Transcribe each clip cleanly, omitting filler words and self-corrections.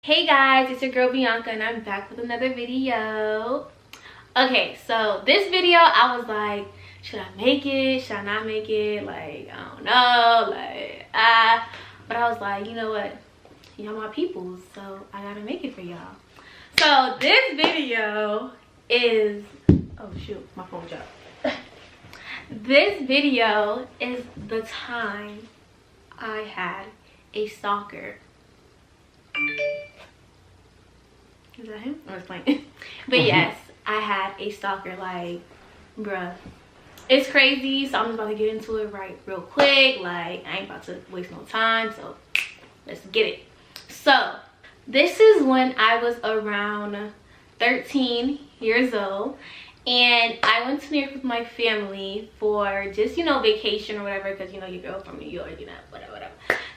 Hey guys, it's your girl Bianca and I'm back with another video. Okay, so this video I was like, should I make it? Should I not make it? Like, I don't know, but I was like, you know what? Y'all my peoples, so I gotta make it for y'all. So this video is, oh shoot, my phone dropped. This video is the time I had a stalker. Is that him? I was playing. But yes, I had a stalker. Like, bruh, it's crazy. So I'm just about to get into it real quick. Like, I ain't about to waste no time, so let's get it. So this is when I was around 13 years old, and I went to New York with my family for just, you know, vacation or whatever, because, you know, your girl from New York, you know, whatever.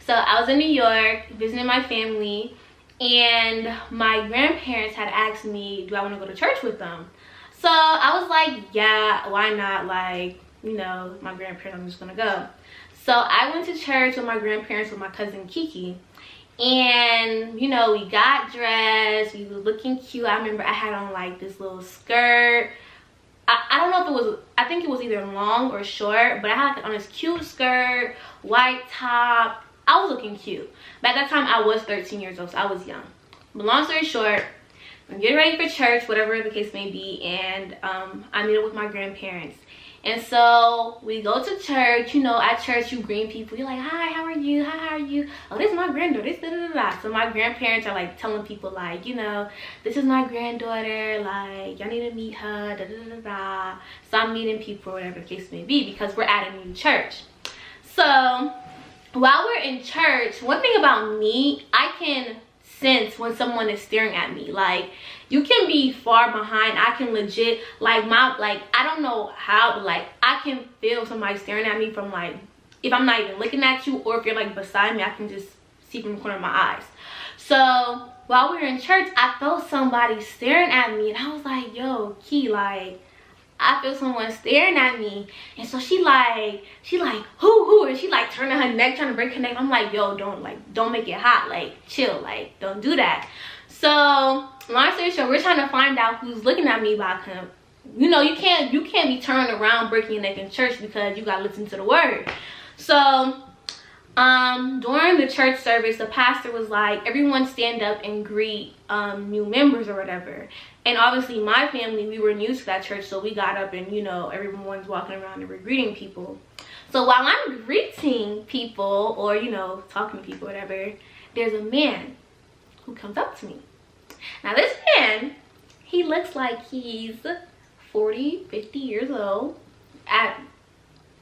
So I was in New York visiting my family, and my grandparents had asked me, do I want to go to church with them? So I was like, yeah, why not? Like, you know, my grandparents, I'm just gonna go. So I went to church with my grandparents with my cousin Kiki, and you know, we got dressed, we were looking cute. I remember I had on like this little skirt. I don't know if it was, I think it was either long or short, but I had like on this cute skirt, white top. I was looking cute. But at that time, I was 13 years old, so I was young. But long story short, I'm getting ready for church, whatever the case may be, and I meet up with my grandparents. And so we go to church. You know, at church, you greet people. You're like, hi, how are you? Hi, how are you? Oh, this is my granddaughter. This, da, da, da, da. So my grandparents are like telling people, like, you know, this is my granddaughter. Like, y'all need to meet her. Da, da, da, da. So I'm meeting people, whatever the case may be, because we're at a new church. So while we're in church, one thing about me, I can sense when someone is staring at me. Like, you can be far behind, I can legit, like, I don't know how, but like, I can feel somebody staring at me from, like, if I'm not even looking at you, or if you're like beside me, I can just see from the corner of my eyes. So while we were in church, I felt somebody staring at me, and I was like, yo, Key, like, I feel someone staring at me. And so she like, who? And she like turning her neck, trying to break her neck. I'm like, yo, don't make it hot. Like, chill, like, don't do that. So long story short, we're trying to find out who's looking at me by him. You know, you can't be turning around breaking your neck in church, because you gotta listen to the word. So during the church service, the pastor was like, everyone stand up and greet new members or whatever. And obviously my family, we were new to that church, so we got up and, you know, everyone's walking around and we're greeting people. So while I'm greeting people, or, you know, talking to people, whatever, there's a man who comes up to me. Now this man, he looks like he's 40, 50 years old.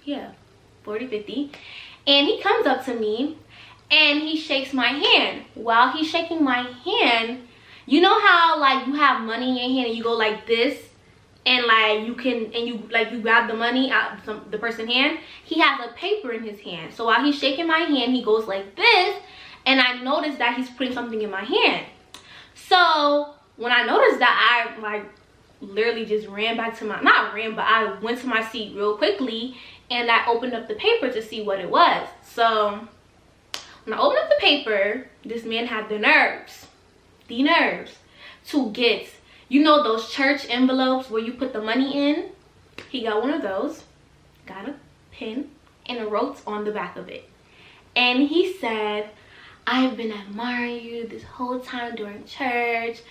Yeah, 40, 50. And he comes up to me and he shakes my hand. While he's shaking my hand, you know how like you have money in your hand and you go like this, and like you grab the money out of the person's hand? He has a paper in his hand. So while he's shaking my hand, he goes like this, and I noticed that he's putting something in my hand. So when I noticed that, I like literally just ran back to my, not ran, but I went to my seat real quickly, and I opened up the paper to see what it was. So when I opened up the paper, this man had the nerves to get, you know, those church envelopes where you put the money in. He got one of those, got a pen, and wrote on the back of it. And he said, I've been admiring you this whole time during church.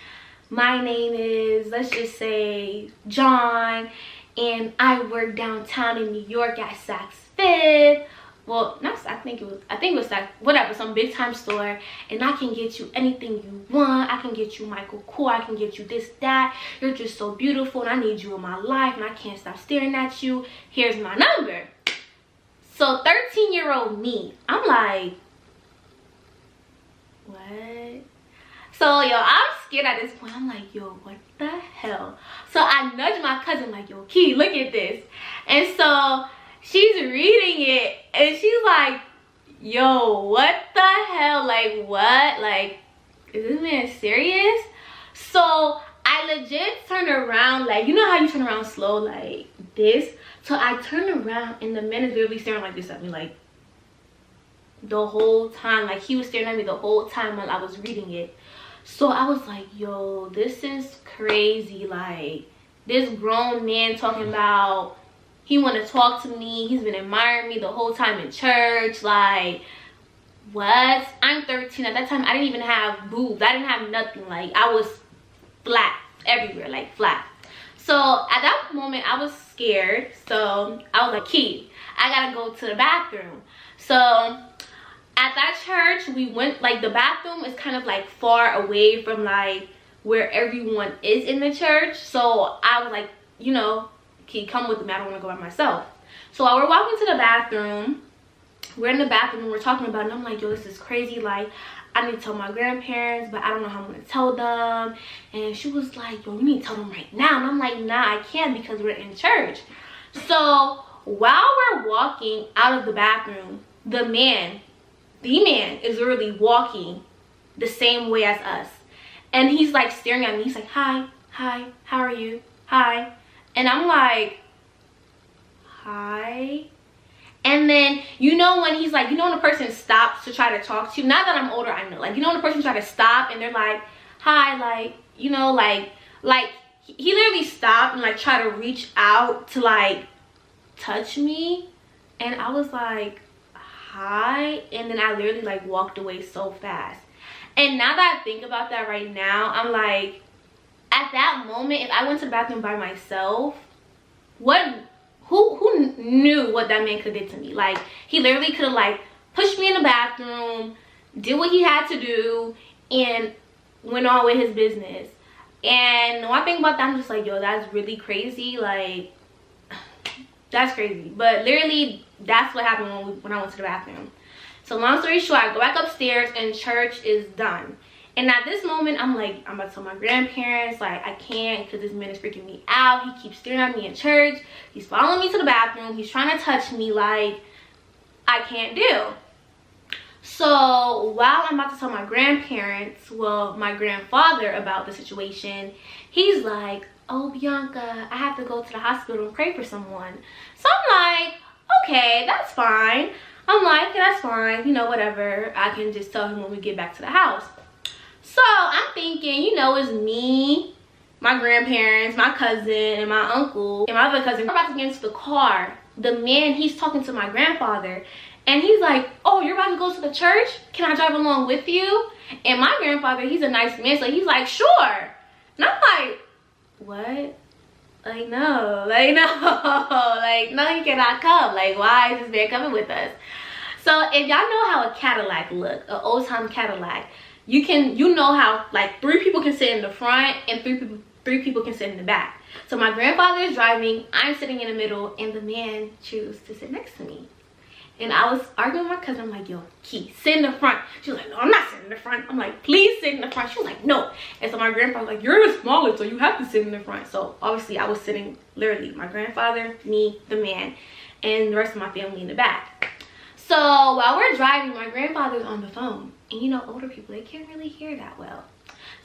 My name is, let's just say, John, and I work downtown in New York at Saks Fifth. Well, not, I think it was Saks, whatever, some big time store, and I can get you anything you want. I can get you Michael Kors, I can get you this, that. You're just so beautiful, and I need you in my life, and I can't stop staring at you. Here's my number. So 13-year-old me, I'm like, what? So yo, I'm scared at this point. I'm like, yo, what the hell? So I nudge my cousin like, yo, Key, look at this. And so she's reading it, and she's like, yo, what the hell? Like, what? Like, is this man serious? So I legit turned around, like, you know how you turn around slow, like this? So I turned around, and the man is literally staring like this at me, like, the whole time. Like, he was staring at me the whole time while I was reading it. So I was like, yo, this is crazy. Like, this grown man talking about he want to talk to me. He's been admiring me the whole time in church. Like, what? I'm 13. At that time, I didn't even have boobs. I didn't have nothing. Like, I was flat everywhere, like flat. So at that moment, I was scared. So I was like, Key, I gotta go to the bathroom. So at that church, we went, like, the bathroom is kind of like far away from like where everyone is in the church. So I was like, you know, Key, come with me. I don't want to go by myself. So while we're walking to the bathroom, we're in the bathroom and we're talking about it. And I'm like, yo, this is crazy. Like, I need to tell my grandparents, but I don't know how I'm going to tell them. And she was like, yo, you need to tell them right now. And I'm like, nah, I can't because we're in church. So while we're walking out of the bathroom, the man is literally walking the same way as us. And he's like staring at me. He's like, hi, how are you? Hi. And I'm like, hi. And then, you know, when he's like, you know, when a person stops to try to talk to you, now that I'm older, I know, like, you know, when a person try to stop and they're like, hi, like, you know, like he literally stopped and like tried to reach out to like touch me. And I was like, hi. And then I literally like walked away so fast. And now that I think about that right now, I'm like, at that moment, if I went to the bathroom by myself, who knew what that man could have did to me? Like, he literally could have like pushed me in the bathroom, did what he had to do, and went on with his business. And when I think about that, I'm just like, yo, that's really crazy. Like, that's crazy. But literally, that's what happened when I went to the bathroom. So long story short, I go back upstairs and church is done. And at this moment, I'm like, I'm about to tell my grandparents, like, I can't because this man is freaking me out. He keeps staring at me in church. He's following me to the bathroom. He's trying to touch me, like, I can't do. So while I'm about to tell my grandparents, well, my grandfather about the situation, he's like, oh, Bianca, I have to go to the hospital and pray for someone. So I'm like, okay, that's fine. I'm like, yeah, that's fine. You know, whatever. I can just tell him when we get back to the house. So I'm thinking, you know, it's me, my grandparents, my cousin, and my uncle, and my other cousin. We're about to get into the car. The man, he's talking to my grandfather. And he's like, oh, you're about to go to the church? Can I drive along with you? And my grandfather, he's a nice man. So he's like, sure. And I'm like, what? Like, no. Like, no. Like, no, he cannot come. Like, why is this man coming with us? So if y'all know how a Cadillac look, an old time Cadillac, you know how like 3 people can sit in the front and 3 people can sit in the back. So my grandfather is driving, I'm sitting in the middle, and the man chose to sit next to me. And I was arguing with my cousin. I'm like, yo, Key, sit in the front. She was like, no, I'm not sitting in the front. I'm like, please sit in the front. She was like, no. And so my grandpa was like, you're the smallest, so you have to sit in the front. So obviously I was sitting, literally, my grandfather, me, the man, and the rest of my family in the back. So while we're driving, my grandfather's on the phone. And you know, older people, they can't really hear that well.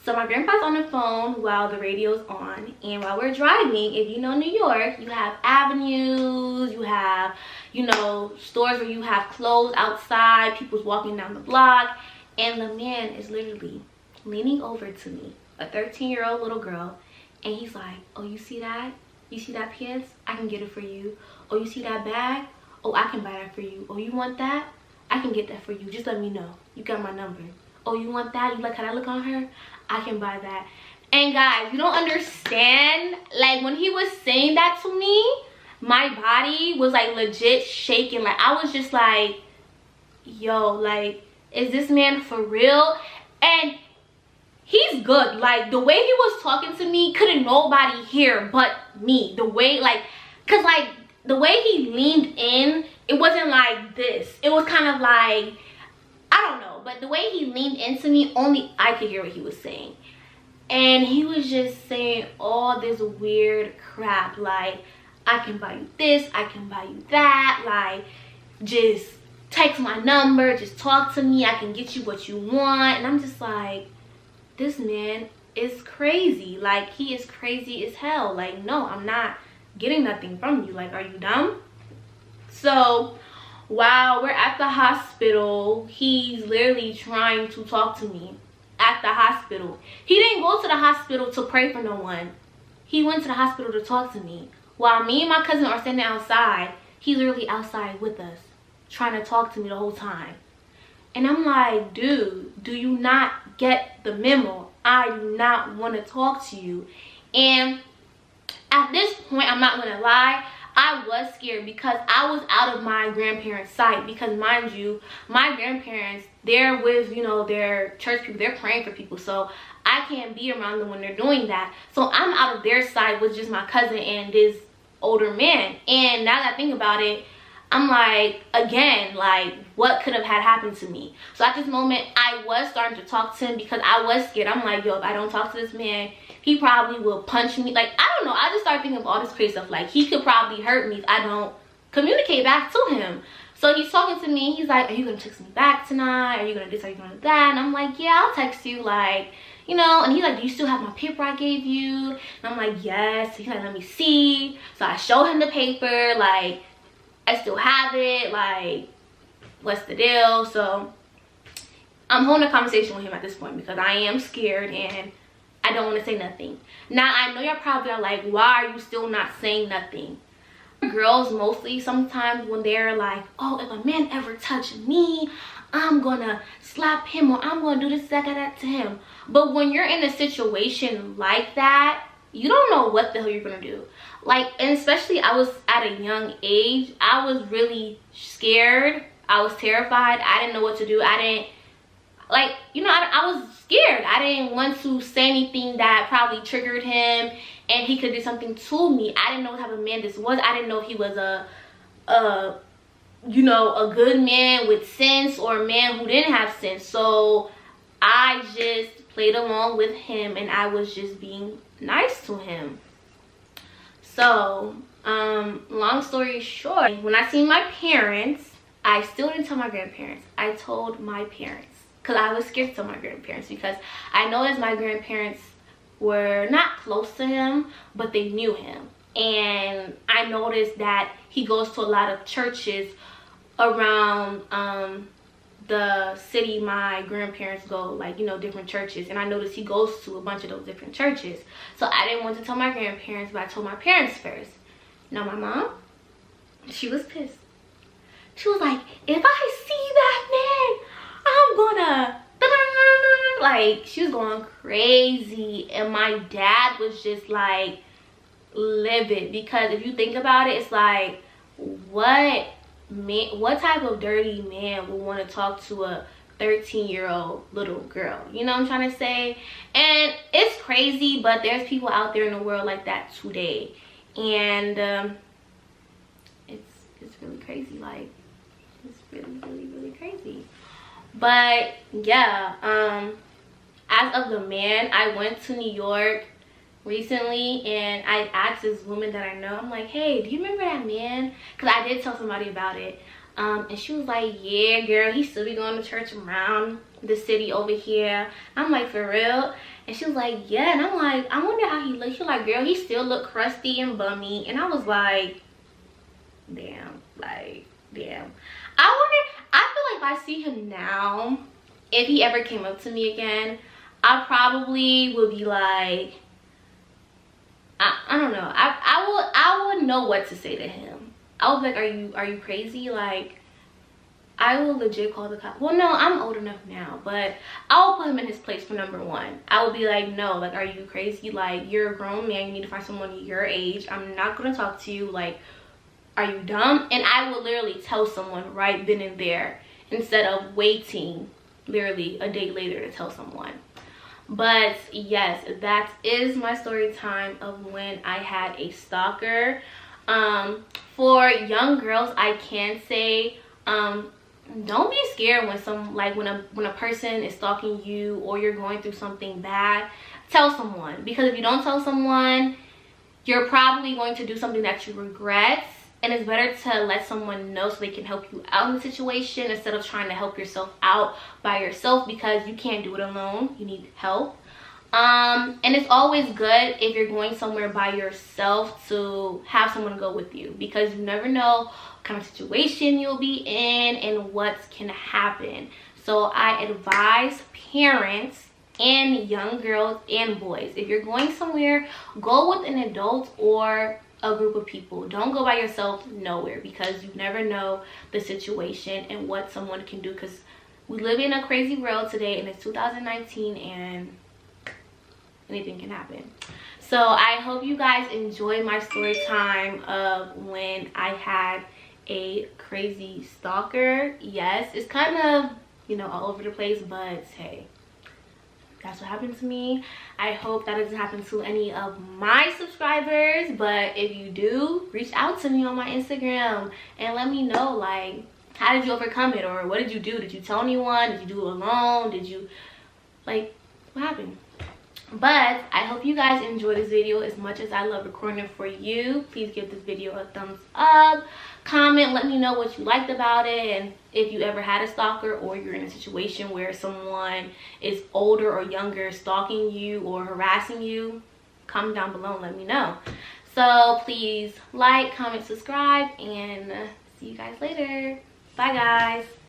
So my grandpa's on the phone while the radio's on. And while we're driving, if you know New York, you have avenues, you have, you know, stores where you have clothes outside, people's walking down the block. And the man is literally leaning over to me, a 13-year-old little girl. And he's like, oh, you see that? You see that PS? I can get it for you. Oh, you see that bag? Oh, I can buy that for you. Oh, you want that? I can get that for you. Just let me know. You got my number. Oh, you want that? You like how I look on her? I can buy that. And guys, you don't understand. Like, when he was saying that to me, my body was like legit shaking. Like, I was just like, yo, like, is this man for real? And he's good. Like, the way he was talking to me, couldn't nobody hear but me. The way, like, cause like the way he leaned in, it wasn't like this. It was kind of like, I don't know, but the way he leaned into me, only I could hear what he was saying. And he was just saying all this weird crap, like, I can buy you this, I can buy you that, like, just text my number, just talk to me, I can get you what you want. And I'm just like, this man is crazy. Like, he is crazy as hell. Like, no, I'm not getting nothing from you. Like, are you dumb? So while we're at the hospital, he's literally trying to talk to me. at the hospital. He didn't go to the hospital to pray for no one. He went to the hospital to talk to me. While me and my cousin are standing outside, he's literally outside with us, trying to talk to me the whole time. And I'm like, dude, do you not get the memo? I do not want to talk to you. And at this point, I'm not going to lie, I was scared because I was out of my grandparents' sight. Because mind you, my grandparents, they're with, you know, their church people, they're praying for people. So I can't be around them when they're doing that. So I'm out of their sight with just my cousin and this older man. And now that I think about it, I'm like, again, like, what could have had happened to me? So at this moment, I was starting to talk to him because I was scared. I'm like, yo, if I don't talk to this man, he probably will punch me. Like, I don't know. I just started thinking of all this crazy stuff. Like, he could probably hurt me if I don't communicate back to him. So he's talking to me. He's like, are you going to text me back tonight? Are you going to this? Are you going to that? And I'm like, yeah, I'll text you. Like, you know. And he's like, do you still have my paper I gave you? And I'm like, yes. He's like, let me see. So I show him the paper. Like, I still have it. Like, what's the deal? So I'm holding a conversation with him at this point because I am scared and I don't want to say nothing. Now, I know y'all probably are like, why are you still not saying nothing? Girls mostly, sometimes when they're like, oh, if a man ever touch me, I'm gonna slap him or I'm gonna do this, that to him. But when you're in a situation like that, you don't know what the hell you're gonna do. Like, and especially I was at a young age, I was really scared. I was terrified. I didn't know what to do. I didn't, like, you know, I was scared. I didn't want to say anything that probably triggered him and he could do something to me. I didn't know what type of man this was. I didn't know if he was you know, a good man with sense or a man who didn't have sense. So I just played along with him and I was just being nice to him. So, long story short, when I seen my parents, I still didn't tell my grandparents. I told my parents because I was scared to tell my grandparents because I noticed my grandparents were not close to him, but they knew him. And I noticed that he goes to a lot of churches around the city my grandparents go, like, you know, different churches. And I noticed he goes to a bunch of those different churches. So I didn't want to tell my grandparents, but I told my parents first. Now my mom, she was pissed. She was like, if I see that man, I'm gonna, like, she was going crazy. And my dad was just like livid because if you think about it, it's like, what type of dirty man would want to talk to a 13-year-old little girl? You know what I'm trying to say? And it's crazy, but there's people out there in the world like that today. And it's really crazy. Like, it's really crazy. But yeah, as of the man, I went to New York recently and I asked this woman that I know, I'm like, hey, do you remember that man? Because I did tell somebody about it. And she was like, yeah, girl, he still be going to church around the city over here. I'm like, for real? And she was like, yeah. And I'm like, I wonder how he looks. She was like, girl, he still look crusty and bummy. And I was like, damn, like, damn. I feel like if I see him now, if he ever came up to me again, I probably would be like, I don't know. I would know what to say to him. I would be like, are you crazy? Like, I will legit call the cops. Well, no, I'm old enough now, but I'll put him in his place for number one. I will be like, no, like, are you crazy? Like, you're a grown man. You need to find someone your age. I'm not gonna talk to you. Like, are you dumb? And I would literally tell someone right then and there instead of waiting literally a day later to tell someone. But yes, that is my story time of when I had a stalker. For young girls, I can say, don't be scared when a person is stalking you or you're going through something bad. Tell someone, because if you don't tell someone, you're probably going to do something that you regret. And it's better to let someone know so they can help you out in the situation instead of trying to help yourself out by yourself, because you can't do it alone. You need help. And it's always good if you're going somewhere by yourself to have someone go with you, because you never know what kind of situation you'll be in and what can happen. So I advise parents and young girls and boys, if you're going somewhere, go with an adult or a group of people. Don't go by yourself nowhere, because you never know the situation and what someone can do, because we live in a crazy world today and it's 2019 and anything can happen. So I hope you guys enjoy my story time of when I had a crazy stalker. Yes, it's kind of, you know, all over the place, but hey, that's what happened to me. I hope that doesn't happen to any of my subscribers, but if you do, reach out to me on my Instagram and let me know, like, how did you overcome it, or what did you do? Did you tell anyone? Did you do it alone? Did you, like, what happened? But I hope you guys enjoy this video as much as I love recording it for you. Please give this video a thumbs up, comment, let me know what you liked about it, and if you ever had a stalker or you're in a situation where someone is older or younger stalking you or harassing you, comment down below and let me know. So please like, comment, subscribe, and see you guys later. Bye guys.